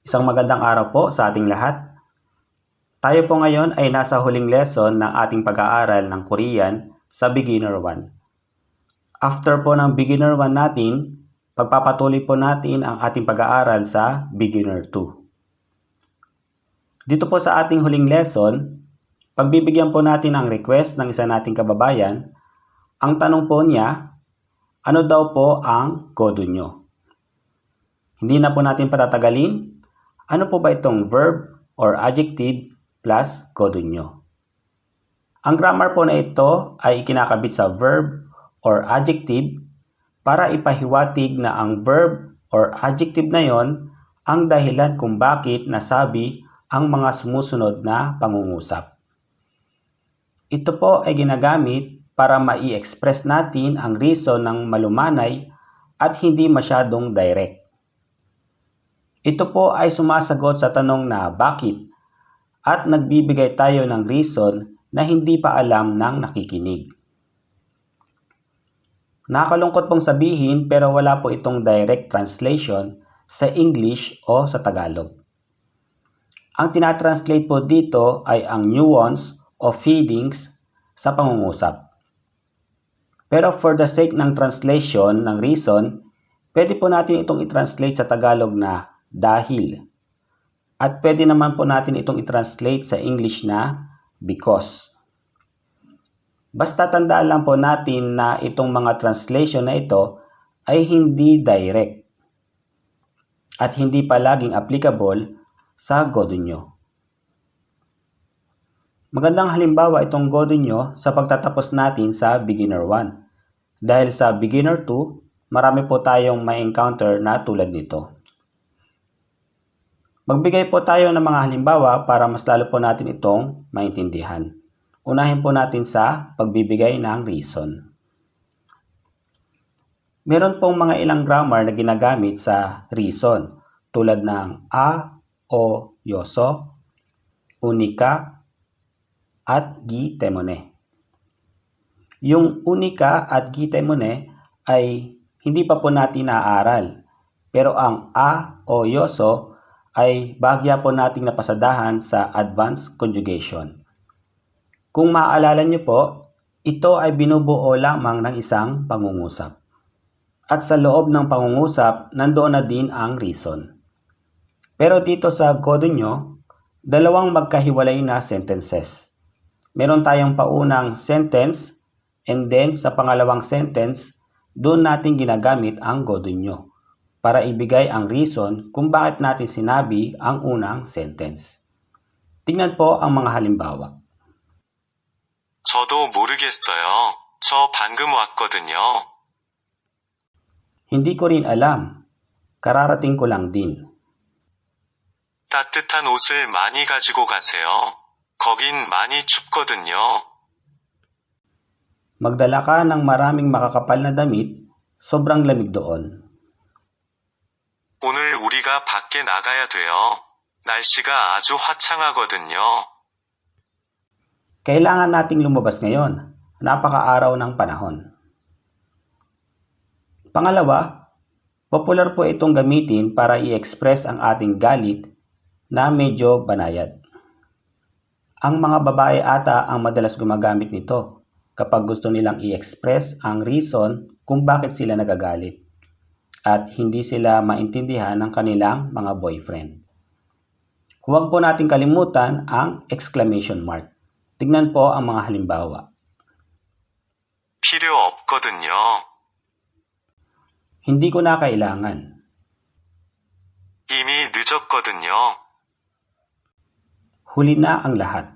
Isang magandang araw po sa ating lahat. Tayo po ngayon ay nasa huling lesson ng ating pag-aaral ng Korean sa Beginner 1. After po ng Beginner 1 natin, pagpapatuloy po natin ang ating pag-aaral sa Beginner 2. Dito po sa ating huling lesson, pagbibigyan po natin ang request ng isa nating kababayan. Ang tanong po niya, ano daw po ang godo nyo? Hindi na po natin patatagalin. Ano po ba itong verb or adjective plus godo nyo? Ang grammar po na ito ay ikinakabit sa verb or adjective para ipahiwatig na ang verb or adjective na yon ang dahilan kung bakit nasabi ang mga sumusunod na pangungusap. Ito po ay ginagamit para mai-express natin ang reason ng malumanay at hindi masyadong direct. Ito po ay sumasagot sa tanong na bakit at nagbibigay tayo ng reason na hindi pa alam ng nakikinig. Nakakalungkot pong sabihin pero wala po itong direct translation sa English o sa Tagalog. Ang tinatranslate po dito ay ang nuance o feelings sa pangungusap. Pero for the sake ng translation ng reason, pwede po natin itong i-translate sa Tagalog na dahil. At pwede naman po natin itong i-translate sa English na because. Basta tandaan lang po natin na itong mga translation na ito ay hindi direct at hindi palaging applicable sa godo nyo. Magandang halimbawa itong godo nyo sa pagtatapos natin sa Beginner 1. Dahil sa Beginner 2, marami po tayong may encounter na tulad nito. Magbigay po tayo ng mga halimbawa para mas lalo po natin itong maintindihan. Unahin po natin sa pagbibigay ng reason. Meron pong mga ilang grammar na ginagamit sa reason tulad ng a, o, yoso, unika, at gi temone. Yung unika at gi temone ay hindi pa po natin naaaral, pero ang a, o, yoso ay bahagya po nating napasadahan sa advanced conjugation. Kung maaalala niyo po, ito ay binubuo lamang ng isang pangungusap. At sa loob ng pangungusap, nandoon na din ang reason. Pero dito sa godo nyo, dalawang magkahiwalay na sentences. Meron tayong paunang sentence and then sa pangalawang sentence, doon natin ginagamit ang godo nyo para ibigay ang reason kung bakit natin sinabi ang unang sentence. Tingnan po ang mga halimbawa. 저도 모르겠어요. 저 방금 왔거든요. Hindi ko rin alam. Kararating ko lang din. 따뜻한 옷을 많이 가지고 가세요. 거긴 많이 춥거든요. Magdala ka ng maraming makakapal na damit, sobrang lamig doon. 오늘 우리가 밖에 나가야 돼요. 날씨가 아주 화창하거든요. Kailangan nating lumabas ngayon. Napaka-araw ng panahon. Pangalawa, popular po itong gamitin para i-express ang ating galit na medyo banayad. Ang mga babae ata ang madalas gumagamit nito kapag gusto nilang i-express ang reason kung bakit sila nagagalit at hindi sila maintindihan ng kanilang mga boyfriend. Huwag po natin kalimutan ang exclamation mark. Tignan po ang mga halimbawa. 필요 없거든요. Hindi ko na kailangan. 이미 늦었거든요. Huli na ang lahat.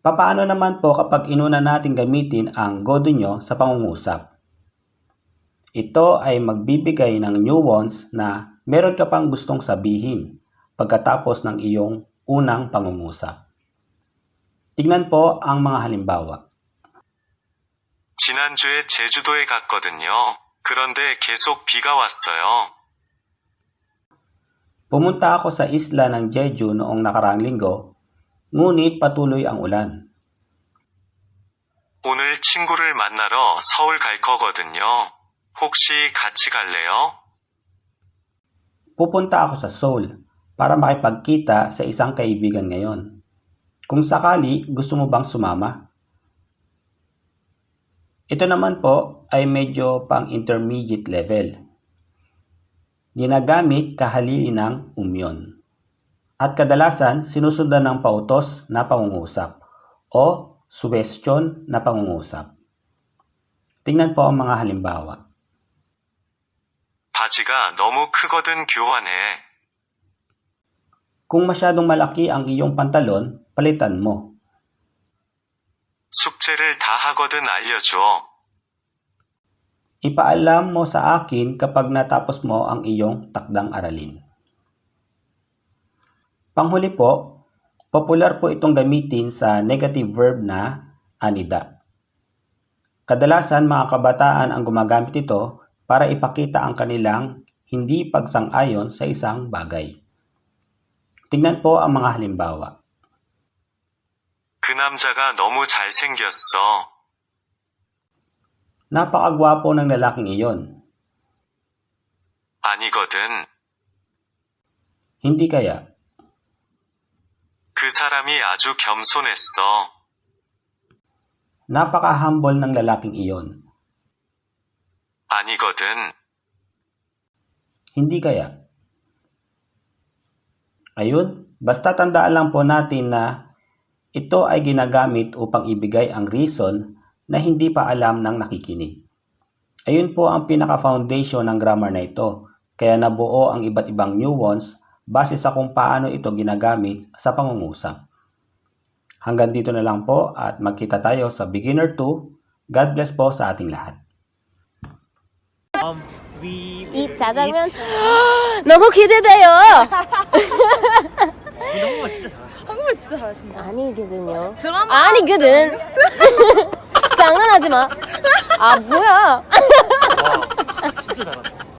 Paano naman po kapag inuna natin gamitin ang godo nyo sa pangungusap? Ito ay magbibigay ng nuance na meron ka pang gustong sabihin pagkatapos ng iyong unang pangungusap. Tignan po ang mga halimbawa. 지난주에 제주도에 갔거든요. 그런데 계속 비가 왔어요. Pumunta ako sa isla ng Jeju noong nakaraang linggo, ngunit patuloy ang ulan. 오늘 친구를 만나러 서울 갈 거거든요. 혹시 같이 갈래요? pupunta ako sa Seoul para makipagkita sa isang kaibigan ngayon. Kung sakali, gusto mo bang sumama? Ito naman po ay medyo pang intermediate level. Ginagamit kahalili ng umyon. At kadalasan sinusundan ng pautos na pangungusap o suggestion na pangungusap. Tingnan po ang mga halimbawa. 바지가 너무 크거든 교환해. Kung masyadong malaki ang iyong pantalon, palitan mo. 숙제를 다 하거든 알려줘. Ipaalam mo sa akin kapag natapos mo ang iyong takdang aralin. Panghuli po, popular po itong gamitin sa negative verb na anida. Kadalasan mga kabataan ang gumagamit ito para ipakita ang kanilang hindi pagsang-ayon sa isang bagay. Tingnan po ang mga halimbawa. 그 남자가 너무 잘생겼어. Napakagwapo ng lalaking iyon. 아니거든. Hindi kaya? 그 사람이 아주 겸손했어. Napaka-humble ng lalaking iyon. 아니거든. Hindi kaya? Ayun, basta tandaan lang po natin na ito ay ginagamit upang ibigay ang reason na hindi pa alam ng nakikinig. Ayun po ang pinaka-foundation ng grammar na ito, kaya nabuo ang iba't ibang nuance base sa kung paano ito ginagamit sa pangungusap. Hanggang dito na lang po at magkita tayo sa Beginner 2. God bless po sa ating lahat. 이 짜장면 너무 기대돼요. 한국말 진짜 잘하시네. 한국말 진짜 잘하신다. 아니거든요. 드라마 아니거든. 장난하지 마. 아 뭐야? 와, 진짜 잘한다.